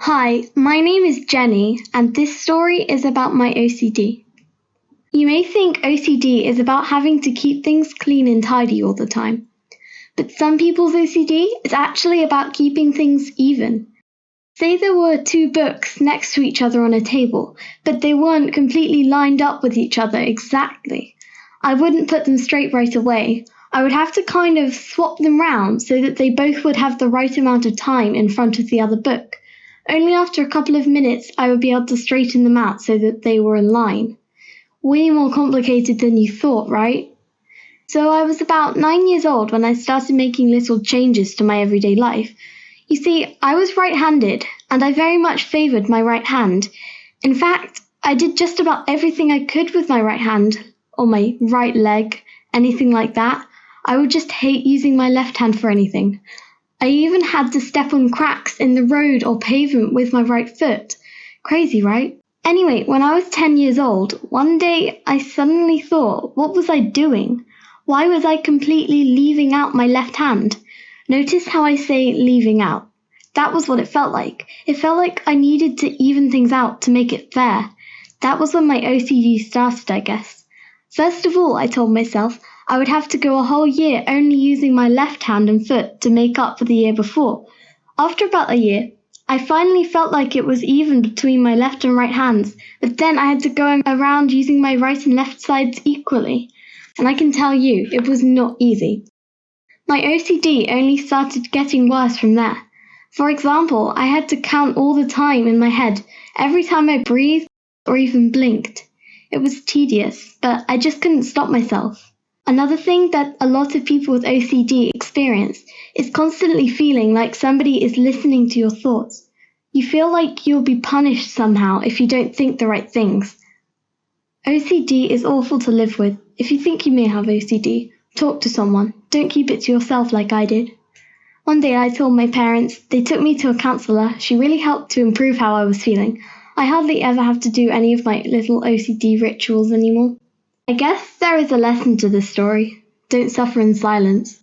Hi, my name is Jennie, and this story is about my OCD. You may think OCD is about having to keep things clean and tidy all the time, but some people's OCD is actually about keeping things even. Say there were two books next to each other on a table, but they weren't completely lined up with each other exactly. I wouldn't put them straight right away. I would have to kind of swap them round so that they both would have the right amount of time in front of the other book. Only after a couple of minutes I would be able to straighten them out so that they were in line. Way more complicated than you thought, right? So I was about 9 years old when I started making little changes to my everyday life. You see, I was right-handed, and I very much favoured my right hand. In fact, I did just about everything I could with my right hand, or my right leg, anything like that. I would just hate using my left hand for anything. I even had to step on cracks in the road or pavement with my right foot. Crazy, right? Anyway, when I was 10 years old, one day I suddenly thought, what was I doing? Why was I completely leaving out my left hand? Notice how I say leaving out. That was what it felt like. It felt like I needed to even things out to make it fair. That was when my OCD started, I guess. First of all, I told myself I would have to go a whole year only using my left hand and foot to make up for the year before. After about a year, I finally felt like it was even between my left and right hands, but then I had to go around using my right and left sides equally. And I can tell you, it was not easy. My OCD only started getting worse from there. For example, I had to count all the time in my head, every time I breathed or even blinked. It was tedious, but I just couldn't stop myself. Another thing that a lot of people with OCD experience is constantly feeling like somebody is listening to your thoughts. You feel like you'll be punished somehow if you don't think the right things. OCD is awful to live with. If you think you may have OCD, talk to someone. Don't keep it to yourself like I did. One day I told my parents. They took me to a counsellor. She really helped to improve how I was feeling. I hardly ever have to do any of my little OCD rituals anymore. I guess there is a lesson to this story. Don't suffer in silence.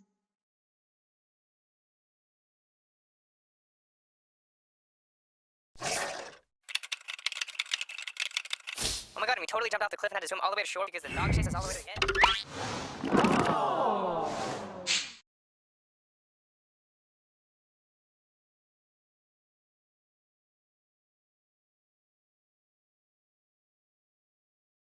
Oh my god, and we totally jumped off the cliff and had to swim all the way to shore because the dog chased us all the way to the end. Oh.